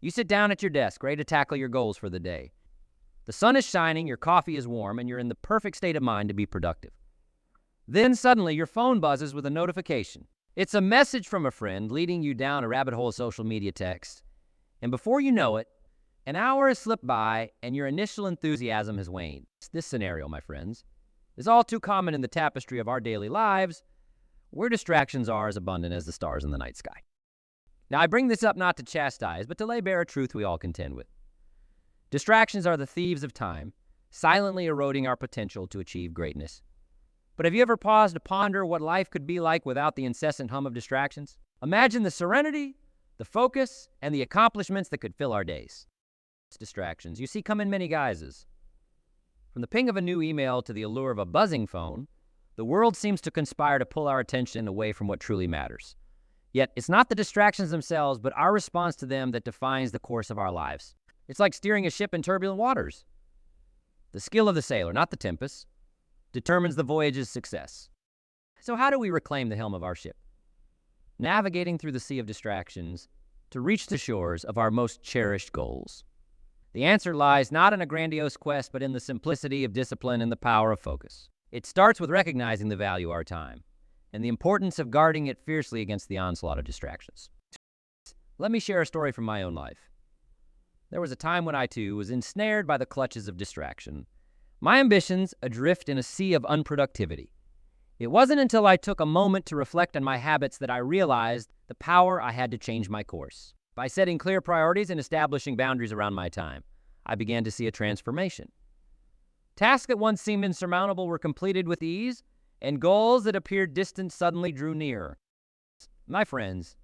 You sit down at your desk, ready to tackle your goals for the day. The sun is shining, your coffee is warm, and you're in the perfect state of mind to be productive. Then suddenly your phone buzzes with a notification. It's a message from a friend leading you down a rabbit hole of social media texts. And before you know it, an hour has slipped by and your initial enthusiasm has waned. This scenario, my friends, is all too common in the tapestry of our daily lives, where distractions are as abundant as the stars in the night sky. Now, I bring this up not to chastise, but to lay bare a truth we all contend with. Distractions are the thieves of time, silently eroding our potential to achieve greatness. But have you ever paused to ponder what life could be like without the incessant hum of distractions? Imagine the serenity, the focus, and the accomplishments that could fill our days. Distractions, you see, come in many guises. From the ping of a new email to the allure of a buzzing phone, the world seems to conspire to pull our attention away from what truly matters. Yet, it's not the distractions themselves, but our response to them that defines the course of our lives. It's like steering a ship in turbulent waters. The skill of the sailor, not the tempest, determines the voyage's success. So how do we reclaim the helm of our ship? Navigating through the sea of distractions to reach the shores of our most cherished goals. The answer lies not in a grandiose quest, but in the simplicity of discipline and the power of focus. It starts with recognizing the value of our time and the importance of guarding it fiercely against the onslaught of distractions. Let me share a story from my own life. There was a time when I, too, was ensnared by the clutches of distraction, my ambitions adrift in a sea of unproductivity. It wasn't until I took a moment to reflect on my habits that I realized the power I had to change my course. By setting clear priorities and establishing boundaries around my time, I began to see a transformation. Tasks that once seemed insurmountable were completed with ease, and goals that appeared distant suddenly drew nearer. My friends,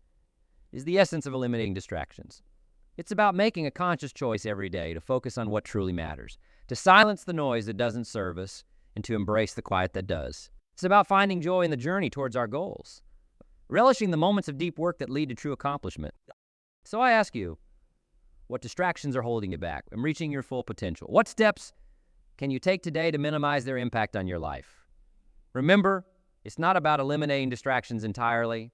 is the essence of eliminating distractions. It's about making a conscious choice every day to focus on what truly matters, to silence the noise that doesn't serve us, and to embrace the quiet that does. It's about finding joy in the journey towards our goals, relishing the moments of deep work that lead to true accomplishment. So I ask you, what distractions are holding you back from reaching your full potential? What steps can you take today to minimize their impact on your life? Remember, it's not about eliminating distractions entirely.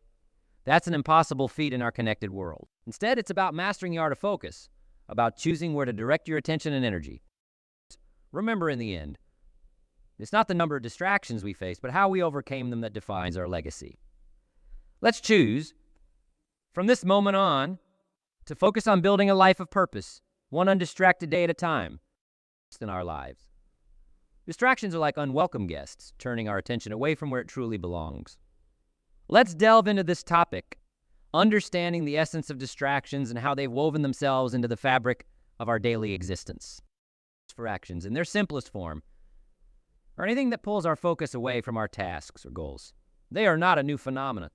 That's an impossible feat in our connected world. Instead, it's about mastering the art of focus, about choosing where to direct your attention and energy. Remember, in the end, it's not the number of distractions we face, but how we overcame them that defines our legacy. Let's choose, from this moment on, to focus on building a life of purpose, one undistracted day at a time in our lives. Distractions are like unwelcome guests, turning our attention away from where it truly belongs. Let's delve into this topic, understanding the essence of distractions and how they've woven themselves into the fabric of our daily existence. For actions, in their simplest form, or anything that pulls our focus away from our tasks or goals. They are not a new phenomenon.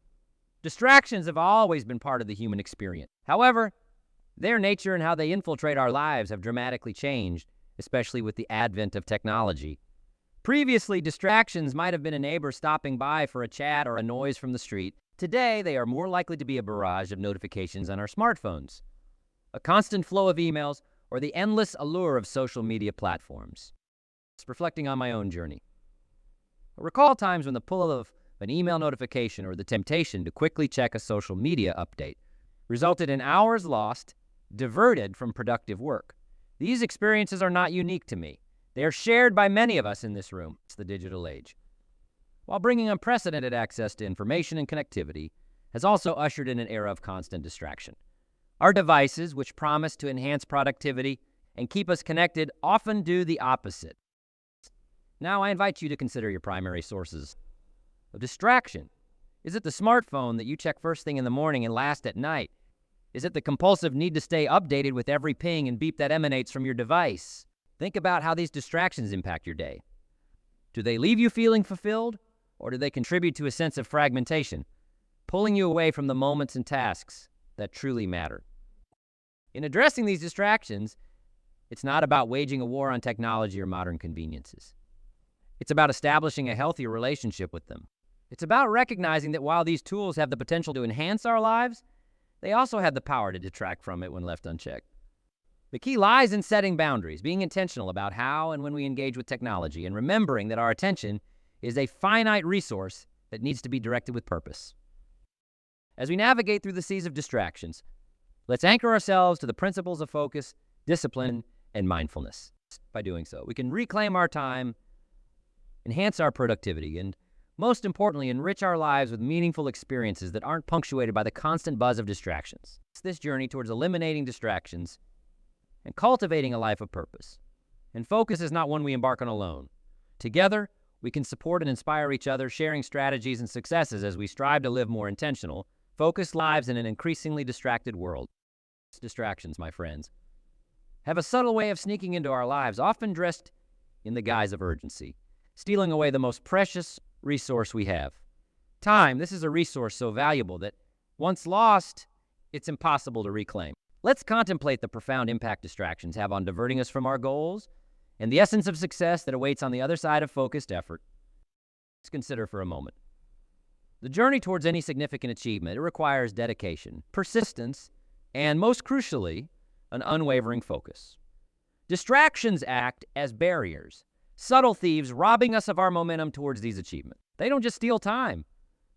Distractions have always been part of the human experience. However, their nature and how they infiltrate our lives have dramatically changed, especially with the advent of technology. Previously, distractions might have been a neighbor stopping by for a chat or a noise from the street. Today, they are more likely to be a barrage of notifications on our smartphones, a constant flow of emails, or the endless allure of social media platforms. Reflecting on my own journey, I recall times when the pull of an email notification or the temptation to quickly check a social media update resulted in hours lost, diverted from productive work. These experiences are not unique to me. They are shared by many of us in this room. It's the digital age. While bringing unprecedented access to information and connectivity has also ushered in an era of constant distraction. Our devices, which promise to enhance productivity and keep us connected, often do the opposite. Now I invite you to consider your primary sources of distraction. Is it the smartphone that you check first thing in the morning and last at night? Is it the compulsive need to stay updated with every ping and beep that emanates from your device? Think about how these distractions impact your day. Do they leave you feeling fulfilled, or do they contribute to a sense of fragmentation, pulling you away from the moments and tasks that truly matter? In addressing these distractions, it's not about waging a war on technology or modern conveniences. It's about establishing a healthier relationship with them. It's about recognizing that while these tools have the potential to enhance our lives, they also have the power to detract from it when left unchecked. The key lies in setting boundaries, being intentional about how and when we engage with technology, and remembering that our attention is a finite resource that needs to be directed with purpose. As we navigate through the seas of distractions, Let's anchor ourselves to the principles of focus, discipline, and mindfulness. By doing so, we can reclaim our time, enhance our productivity, and most importantly, enrich our lives with meaningful experiences that aren't punctuated by the constant buzz of distractions. It's this journey towards eliminating distractions and cultivating a life of purpose. And focus is not one we embark on alone. Together, we can support and inspire each other, sharing strategies and successes as we strive to live more intentional, focused lives in an increasingly distracted world. Distractions, my friends, have a subtle way of sneaking into our lives, often dressed in the guise of urgency, stealing away the most precious resource we have. Time. This is a resource so valuable that once lost, it's impossible to reclaim. Let's contemplate the profound impact distractions have on diverting us from our goals and the essence of success that awaits on the other side of focused effort. Let's consider for a moment. The journey towards any significant achievement, it requires dedication, persistence, and most crucially, an unwavering focus. Distractions act as barriers, subtle thieves robbing us of our momentum towards these achievements. They don't just steal time.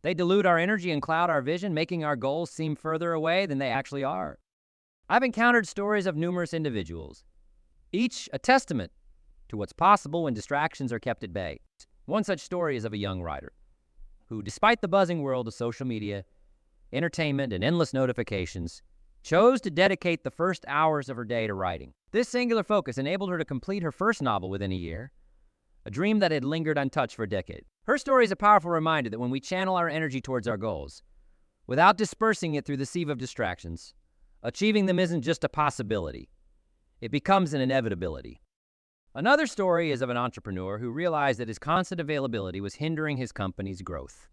They dilute our energy and cloud our vision, making our goals seem further away than they actually are. I've encountered stories of numerous individuals, each a testament to what's possible when distractions are kept at bay. One such story is of a young writer who, despite the buzzing world of social media, entertainment, and endless notifications, chose to dedicate the first hours of her day to writing. This singular focus enabled her to complete her first novel within a year, a dream that had lingered untouched for a decade. Her story is a powerful reminder that when we channel our energy towards our goals, without dispersing it through the sieve of distractions, achieving them isn't just a possibility. It becomes an inevitability. Another story is of an entrepreneur who realized that his constant availability was hindering his company's growth.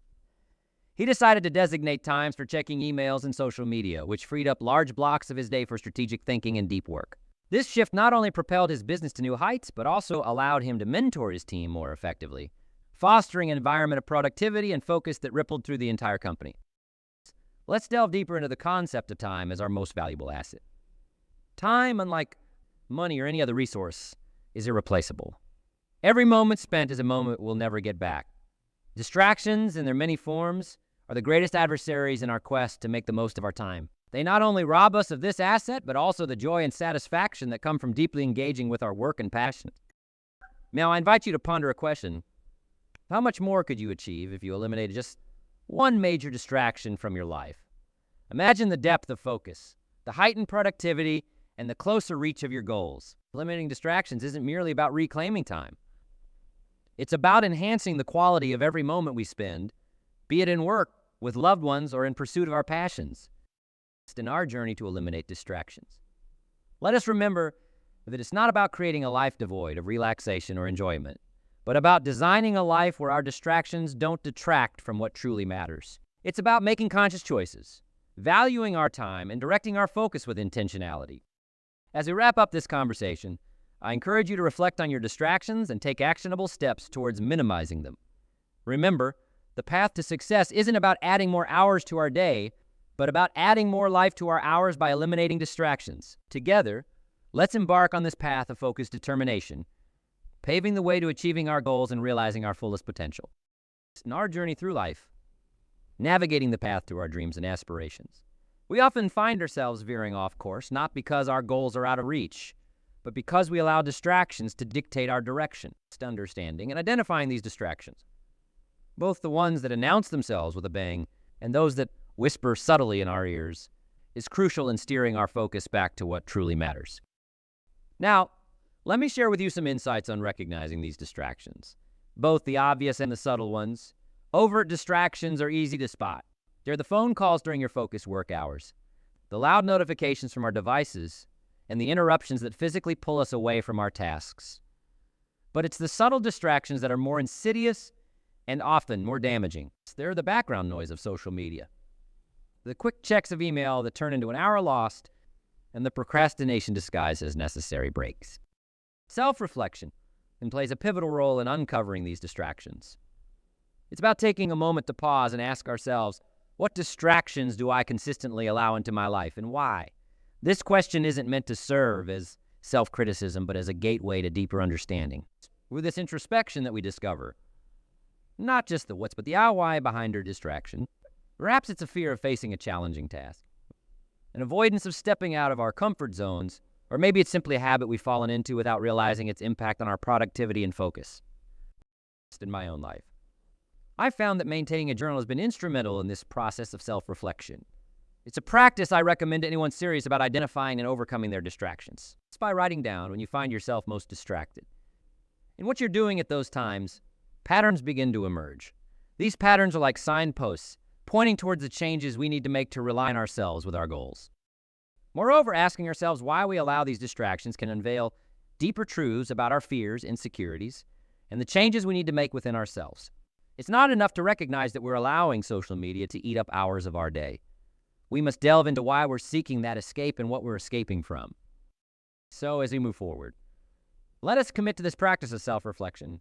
He decided to designate times for checking emails and social media, which freed up large blocks of his day for strategic thinking and deep work. This shift not only propelled his business to new heights, but also allowed him to mentor his team more effectively, fostering an environment of productivity and focus that rippled through the entire company. Let's delve deeper into the concept of time as our most valuable asset. Time, unlike money or any other resource, is irreplaceable. Every moment spent is a moment we'll never get back. Distractions, in their many forms, are the greatest adversaries in our quest to make the most of our time. They not only rob us of this asset, but also the joy and satisfaction that come from deeply engaging with our work and passion. Now, I invite you to ponder a question. How much more could you achieve if you eliminated just one major distraction from your life? Imagine the depth of focus, the heightened productivity, and the closer reach of your goals. Eliminating distractions isn't merely about reclaiming time. It's about enhancing the quality of every moment we spend, be it in work, with loved ones, or in pursuit of our passions. It's in our journey to eliminate distractions. Let us remember that it's not about creating a life devoid of relaxation or enjoyment, but about designing a life where our distractions don't detract from what truly matters. It's about making conscious choices, valuing our time, and directing our focus with intentionality. As we wrap up this conversation, I encourage you to reflect on your distractions and take actionable steps towards minimizing them. Remember, the path to success isn't about adding more hours to our day, but about adding more life to our hours by eliminating distractions. Together, let's embark on this path of focused determination, paving the way to achieving our goals and realizing our fullest potential. In our journey through life, navigating the path to our dreams and aspirations, we often find ourselves veering off course, not because our goals are out of reach, but because we allow distractions to dictate our direction. Understanding and identifying these distractions, both the ones that announce themselves with a bang and those that whisper subtly in our ears, is crucial in steering our focus back to what truly matters. Now, let me share with you some insights on recognizing these distractions, both the obvious and the subtle ones. Overt distractions are easy to spot. They're the phone calls during your focused work hours, the loud notifications from our devices, and the interruptions that physically pull us away from our tasks. But it's the subtle distractions that are more insidious and often more damaging. They're the background noise of social media, the quick checks of email that turn into an hour lost, and the procrastination disguised as necessary breaks. Self-reflection plays a pivotal role in uncovering these distractions. It's about taking a moment to pause and ask ourselves, what distractions do I consistently allow into my life, and why? This question isn't meant to serve as self-criticism, but as a gateway to deeper understanding. With this introspection that we discover, not just the what's, but the how, why behind our distraction. Perhaps it's a fear of facing a challenging task, an avoidance of stepping out of our comfort zones, or maybe it's simply a habit we've fallen into without realizing its impact on our productivity and focus. In my own life, I've found that maintaining a journal has been instrumental in this process of self-reflection. It's a practice I recommend to anyone serious about identifying and overcoming their distractions. It's by writing down when you find yourself most distracted. In what you're doing at those times, patterns begin to emerge. These patterns are like signposts, pointing towards the changes we need to make to realign ourselves with our goals. Moreover, asking ourselves why we allow these distractions can unveil deeper truths about our fears, insecurities, and the changes we need to make within ourselves. It's not enough to recognize that we're allowing social media to eat up hours of our day. We must delve into why we're seeking that escape and what we're escaping from. So, as we move forward, let us commit to this practice of self-reflection.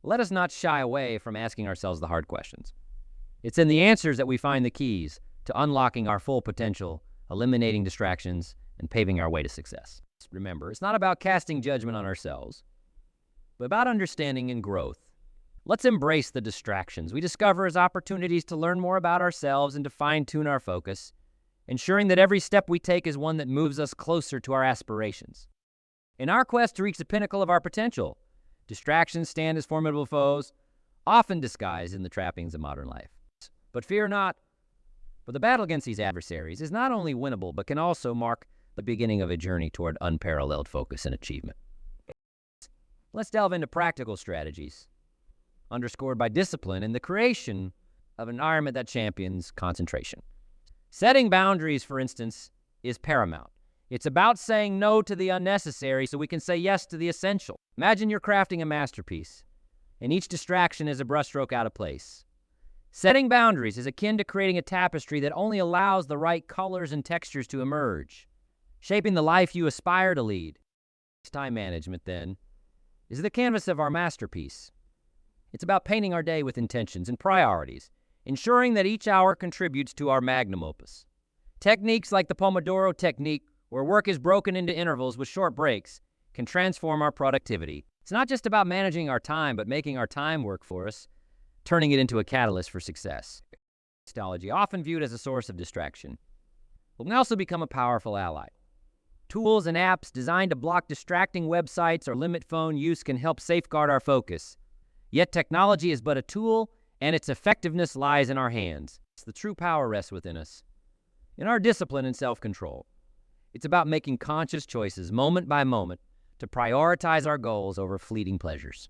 Let us not shy away from asking ourselves the hard questions. It's in the answers that we find the keys to unlocking our full potential, eliminating distractions, and paving our way to success. Remember, it's not about casting judgment on ourselves, but about understanding and growth. Let's embrace the distractions we discover as opportunities to learn more about ourselves and to fine-tune our focus, ensuring that every step we take is one that moves us closer to our aspirations. In our quest to reach the pinnacle of our potential, distractions stand as formidable foes, often disguised in the trappings of modern life. But fear not, for the battle against these adversaries is not only winnable, but can also mark the beginning of a journey toward unparalleled focus and achievement. Let's delve into practical strategies, underscored by discipline and the creation of an environment that champions concentration. Setting boundaries, for instance, is paramount. It's about saying no to the unnecessary so we can say yes to the essential. Imagine you're crafting a masterpiece, and each distraction is a brushstroke out of place. Setting boundaries is akin to creating a tapestry that only allows the right colors and textures to emerge, shaping the life you aspire to lead. Time management, then, is the canvas of our masterpiece. It's about painting our day with intentions and priorities, ensuring that each hour contributes to our magnum opus. Techniques like the Pomodoro technique, where work is broken into intervals with short breaks, can transform our productivity. It's not just about managing our time, but making our time work for us, turning it into a catalyst for success. Technology, often viewed as a source of distraction, will also become a powerful ally. Tools and apps designed to block distracting websites or limit phone use can help safeguard our focus. Yet technology is but a tool, and its effectiveness lies in our hands. The true power rests within us, in our discipline and self-control. It's about making conscious choices, moment by moment, to prioritize our goals over fleeting pleasures.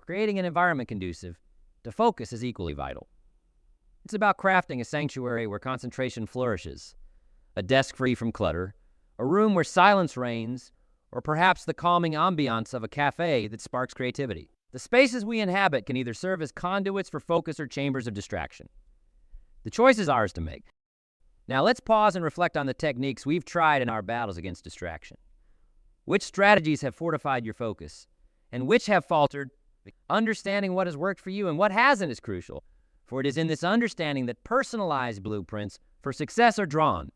Creating an environment conducive to focus is equally vital. It's about crafting a sanctuary where concentration flourishes, a desk free from clutter, a room where silence reigns, or perhaps the calming ambiance of a cafe that sparks creativity. The spaces we inhabit can either serve as conduits for focus or chambers of distraction. The choice is ours to make. Now let's pause and reflect on the techniques we've tried in our battles against distraction. Which strategies have fortified your focus, and which have faltered? Understanding what has worked for you and what hasn't is crucial, for it is in this understanding that personalized blueprints for success are drawn.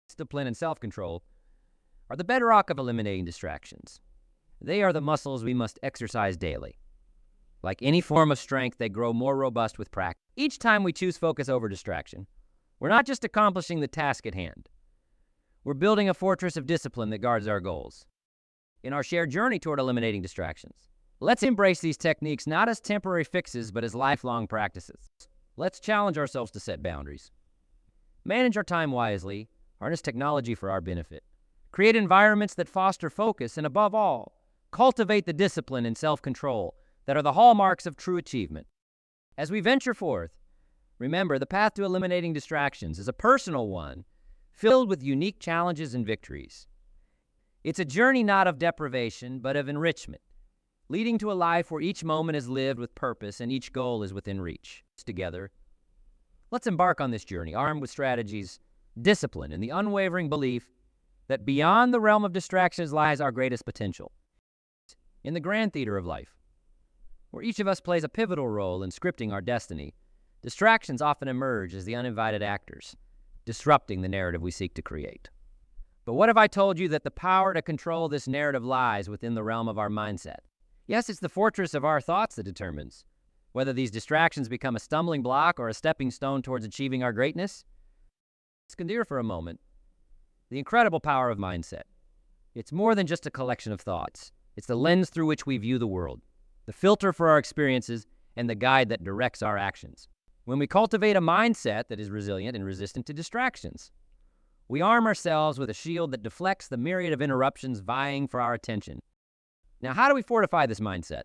Discipline and self-control are the bedrock of eliminating distractions. They are the muscles we must exercise daily. Like any form of strength, they grow more robust with practice. Each time we choose focus over distraction, we're not just accomplishing the task at hand. We're building a fortress of discipline that guards our goals. In our shared journey toward eliminating distractions, let's embrace these techniques not as temporary fixes, but as lifelong practices. Let's challenge ourselves to set boundaries, manage our time wisely, harness technology for our benefit, create environments that foster focus, and above all, cultivate the discipline and self-control that are the hallmarks of true achievement. As we venture forth, remember the path to eliminating distractions is a personal one, filled with unique challenges and victories. It's a journey not of deprivation, but of enrichment, leading to a life where each moment is lived with purpose and each goal is within reach. Together, let's embark on this journey, armed with strategies, discipline, and the unwavering belief that beyond the realm of distractions lies our greatest potential. In the grand theater of life, where each of us plays a pivotal role in scripting our destiny, distractions often emerge as the uninvited actors, disrupting the narrative we seek to create. But what if I told you that the power to control this narrative lies within the realm of our mindset? Yes, it's the fortress of our thoughts that determines whether these distractions become a stumbling block or a stepping stone towards achieving our greatness. Let's consider for a moment the incredible power of mindset. It's more than just a collection of thoughts. It's the lens through which we view the world, the filter for our experiences, and the guide that directs our actions. When we cultivate a mindset that is resilient and resistant to distractions, we arm ourselves with a shield that deflects the myriad of interruptions vying for our attention. Now, how do we fortify this mindset?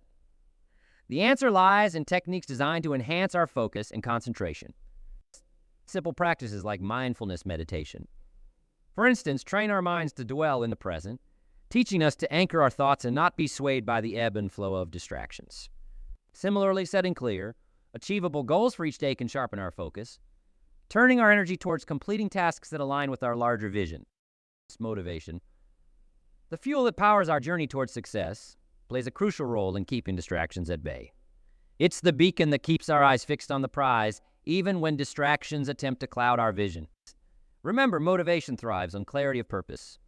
The answer lies in techniques designed to enhance our focus and concentration. Simple practices like mindfulness meditation. For instance, train our minds to dwell in the present, teaching us to anchor our thoughts and not be swayed by the ebb and flow of distractions. Similarly, setting clear, achievable goals for each day can sharpen our focus, turning our energy towards completing tasks that align with our larger vision. Motivation. The fuel that powers our journey towards success plays a crucial role in keeping distractions at bay. It's the beacon that keeps our eyes fixed on the prize, even when distractions attempt to cloud our vision. Remember, motivation thrives on clarity of purpose,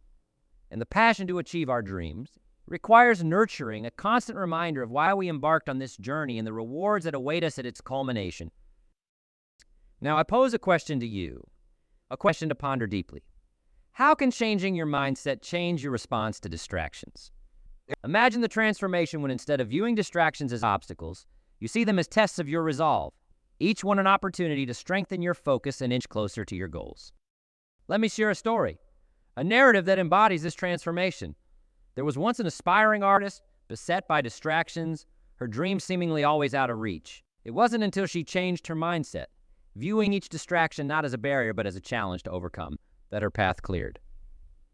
and the passion to achieve our dreams requires nurturing, a constant reminder of why we embarked on this journey and the rewards that await us at its culmination. Now, I pose a question to you, a question to ponder deeply. How can changing your mindset change your response to distractions? Imagine the transformation when instead of viewing distractions as obstacles, you see them as tests of your resolve, each one an opportunity to strengthen your focus and inch closer to your goals. Let me share a story, a narrative that embodies this transformation. There was once an aspiring artist, beset by distractions, her dreams seemingly always out of reach. It wasn't until she changed her mindset, viewing each distraction not as a barrier but as a challenge to overcome, that her path cleared.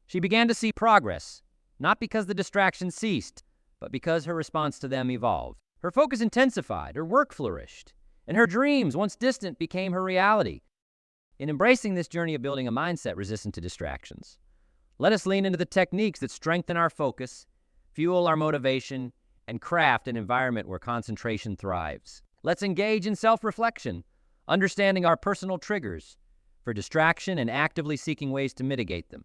She began to see progress, not because the distractions ceased, but because her response to them evolved. Her focus intensified, her work flourished, and her dreams, once distant, became her reality. In embracing this journey of building a mindset resistant to distractions, let us lean into the techniques that strengthen our focus, fuel our motivation, and craft an environment where concentration thrives. Let's engage in self-reflection, understanding our personal triggers for distraction and actively seeking ways to mitigate them.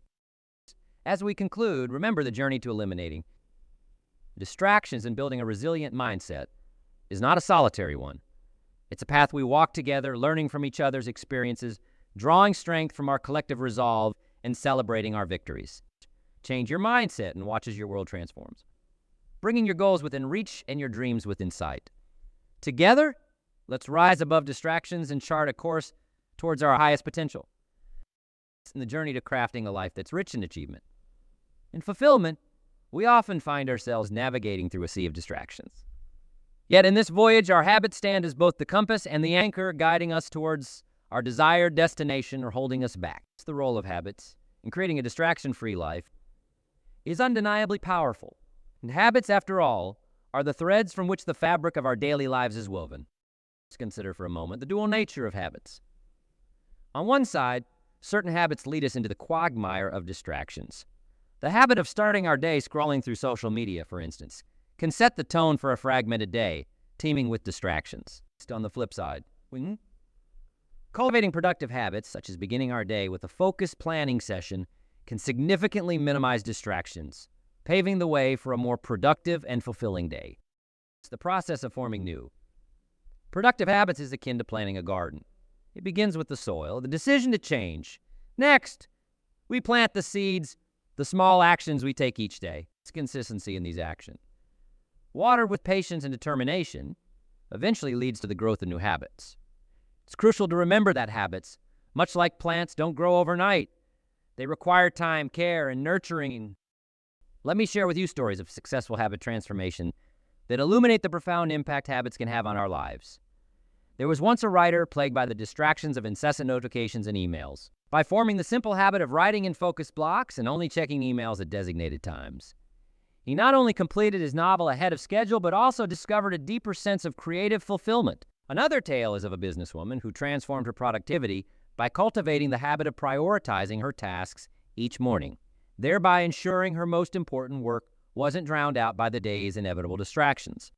As we conclude, remember the journey to eliminating distractions and building a resilient mindset is not a solitary one. It's a path we walk together, learning from each other's experiences, drawing strength from our collective resolve, and celebrating our victories. Change your mindset and watch as your world transforms, bringing your goals within reach and your dreams within sight. Together, let's rise above distractions and chart a course towards our highest potential. In the journey to crafting a life that's rich in achievement and fulfillment, we often find ourselves navigating through a sea of distractions. Yet in this voyage, our habits stand as both the compass and the anchor, guiding us towards our desired destination or holding us back. It's the role of habits in creating a distraction-free life is undeniably powerful. And habits, after all, are the threads from which the fabric of our daily lives is woven. Let's consider for a moment the dual nature of habits. On one side, certain habits lead us into the quagmire of distractions. The habit of starting our day scrolling through social media, for instance, can set the tone for a fragmented day, teeming with distractions. On the flip side, cultivating productive habits, such as beginning our day with a focused planning session, can significantly minimize distractions, paving the way for a more productive and fulfilling day. It's the process of forming new productive habits is akin to planting a garden. It begins with the soil, the decision to change. Next, we plant the seeds, the small actions we take each day. It's consistency in these actions, watered with patience and determination, eventually leads to the growth of new habits. It's crucial to remember that habits, much like plants, don't grow overnight. They require time, care, and nurturing. Let me share with you stories of successful habit transformation that illuminate the profound impact habits can have on our lives. There was once a writer plagued by the distractions of incessant notifications and emails. By forming the simple habit of writing in focused blocks and only checking emails at designated times, he not only completed his novel ahead of schedule, but also discovered a deeper sense of creative fulfillment. Another tale is of a businesswoman who transformed her productivity by cultivating the habit of prioritizing her tasks each morning, thereby ensuring her most important work wasn't drowned out by the day's inevitable distractions.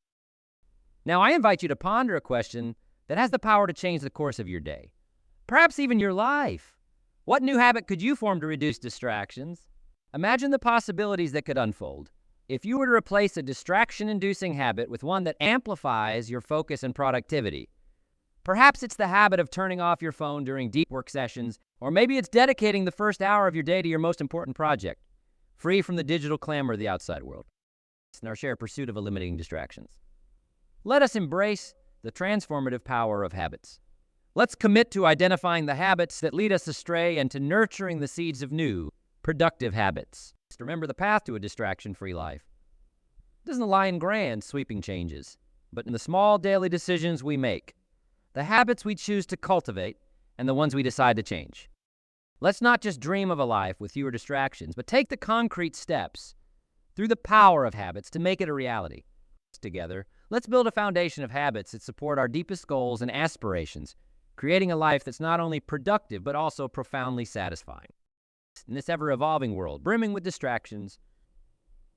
Now, I invite you to ponder a question that has the power to change the course of your day, perhaps even your life. What new habit could you form to reduce distractions? Imagine the possibilities that could unfold if you were to replace a distraction-inducing habit with one that amplifies your focus and productivity. Perhaps it's the habit of turning off your phone during deep work sessions, Or maybe it's dedicating the first hour of your day to your most important project, free from the digital clamor of the outside world. It's in our shared pursuit of eliminating distractions. Let us embrace the transformative power of habits. Let's commit to identifying the habits that lead us astray and to nurturing the seeds of new, productive habits. Remember, the path to a distraction-free life doesn't lie in grand, sweeping changes, but in the small daily decisions we make, the habits we choose to cultivate, and the ones we decide to change. Let's not just dream of a life with fewer distractions, but take the concrete steps through the power of habits to make it a reality. Together, let's build a foundation of habits that support our deepest goals and aspirations, creating a life that's not only productive, but also profoundly satisfying. In this ever-evolving world, brimming with distractions,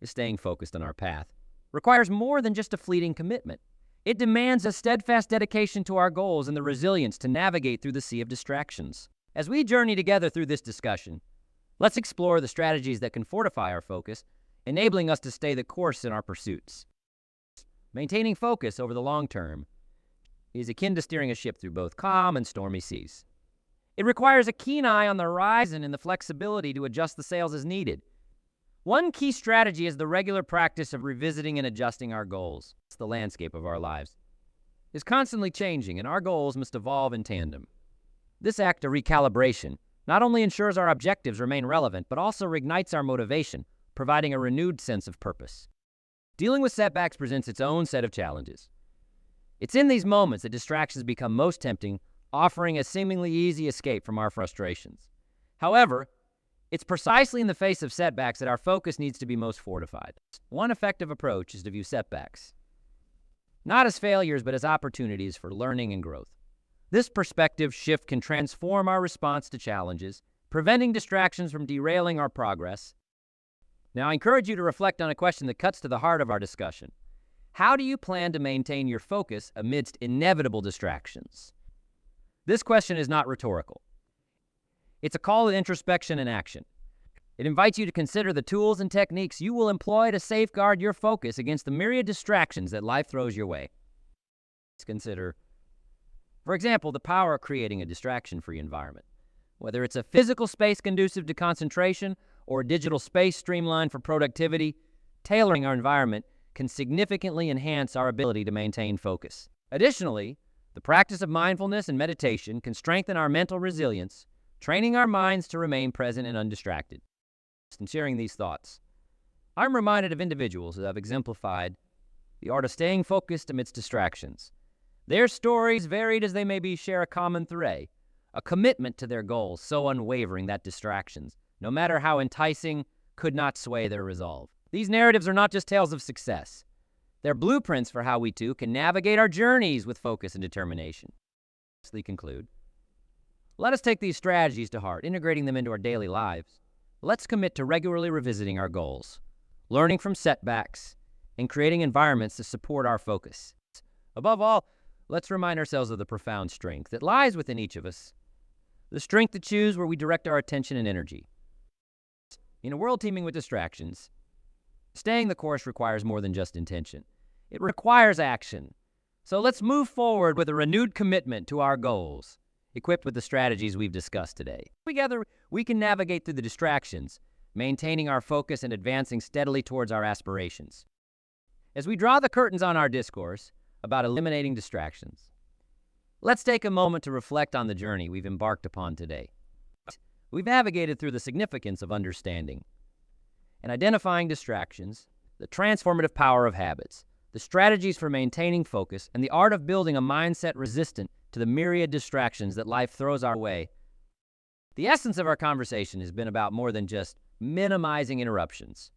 staying focused on our path requires more than just a fleeting commitment. It demands a steadfast dedication to our goals and the resilience to navigate through the sea of distractions. As we journey together through this discussion, let's explore the strategies that can fortify our focus, enabling us to stay the course in our pursuits. Maintaining focus over the long term is akin to steering a ship through both calm and stormy seas. It requires a keen eye on the horizon and the flexibility to adjust the sails as needed. One key strategy is the regular practice of revisiting and adjusting our goals. The landscape of our lives is constantly changing, and our goals must evolve in tandem. This act of recalibration not only ensures our objectives remain relevant, but also reignites our motivation, providing a renewed sense of purpose. Dealing with setbacks presents its own set of challenges. It's in these moments that distractions become most tempting, offering a seemingly easy escape from our frustrations. However, it's precisely in the face of setbacks that our focus needs to be most fortified. One effective approach is to view setbacks not as failures, but as opportunities for learning and growth. This perspective shift can transform our response to challenges, preventing distractions from derailing our progress. Now, I encourage you to reflect on a question that cuts to the heart of our discussion. How do you plan to maintain your focus amidst inevitable distractions? This question is not rhetorical. It's a call to introspection and action. It invites you to consider the tools and techniques you will employ to safeguard your focus against the myriad distractions that life throws your way. Let's consider, for example, the power of creating a distraction-free environment. Whether it's a physical space conducive to concentration or a digital space streamlined for productivity, tailoring our environment can significantly enhance our ability to maintain focus. Additionally, the practice of mindfulness and meditation can strengthen our mental resilience, training our minds to remain present and undistracted. In sharing these thoughts, I'm reminded of individuals who have exemplified the art of staying focused amidst distractions. Their stories, varied as they may be, share a common thread, a commitment to their goals so unwavering that distractions, no matter how enticing, could not sway their resolve. These narratives are not just tales of success. They're blueprints for how we too can navigate our journeys with focus and determination. To conclude, let us take these strategies to heart, integrating them into our daily lives. Let's commit to regularly revisiting our goals, learning from setbacks, and creating environments to support our focus. Above all, let's remind ourselves of the profound strength that lies within each of us, the strength to choose where we direct our attention and energy. In a world teeming with distractions, staying the course requires more than just intention. It requires action. So let's move forward with a renewed commitment to our goals, equipped with the strategies we've discussed today. Together, we can navigate through the distractions, maintaining our focus and advancing steadily towards our aspirations. As we draw the curtains on our discourse about eliminating distractions, let's take a moment to reflect on the journey we've embarked upon today. We've navigated through the significance of understanding and identifying distractions, the transformative power of habits, the strategies for maintaining focus, and the art of building a mindset resistant to the myriad distractions that life throws our way. The essence of our conversation has been about more than just minimizing interruptions.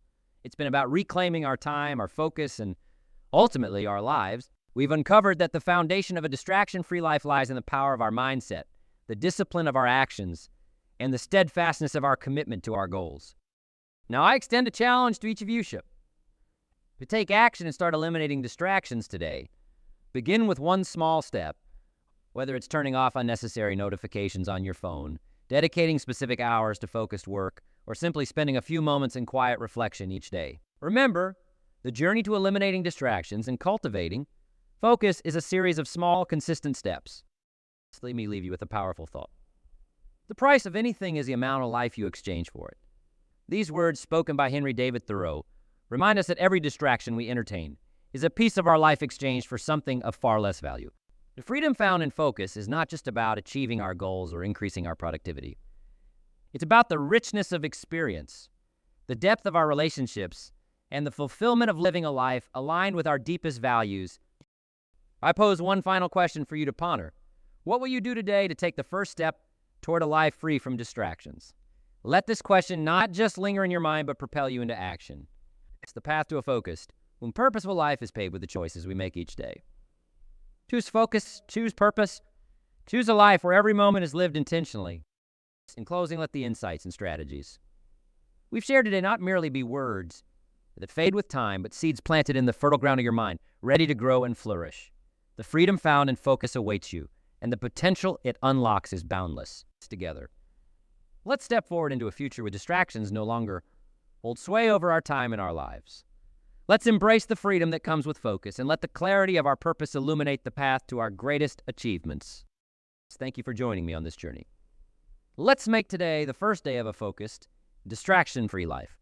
It's been about reclaiming our time, our focus, and ultimately our lives. We've uncovered that the foundation of a distraction-free life lies in the power of our mindset, the discipline of our actions, and the steadfastness of our commitment to our goals. Now, I extend a challenge to each of you to take action and start eliminating distractions today. Begin with one small step, whether it's turning off unnecessary notifications on your phone, dedicating specific hours to focused work, or simply spending a few moments in quiet reflection each day. Remember, the journey to eliminating distractions and cultivating focus is a series of small, consistent steps. Let me leave you with a powerful thought. The price of anything is the amount of life you exchange for it. These words, spoken by Henry David Thoreau, remind us that every distraction we entertain is a piece of our life exchanged for something of far less value. The freedom found in focus is not just about achieving our goals or increasing our productivity. It's about the richness of experience, the depth of our relationships, and the fulfillment of living a life aligned with our deepest values. I pose one final question for you to ponder. What will you do today to take the first step toward a life free from distractions? Let this question not just linger in your mind, but propel you into action. It's the path to a focused, when purposeful life is paved with the choices we make each day. Choose focus, choose purpose, choose a life where every moment is lived intentionally. In closing, let the insights and strategies we've shared today not merely be words that fade with time, but seeds planted in the fertile ground of your mind, ready to grow and flourish. The freedom found in focus awaits you, and the potential it unlocks is boundless. Together, let's step forward into a future where distractions no longer hold sway over our time and our lives. Let's embrace the freedom that comes with focus, and let the clarity of our purpose illuminate the path to our greatest achievements. Thank you for joining me on this journey. Let's make today the first day of a focused, distraction-free life.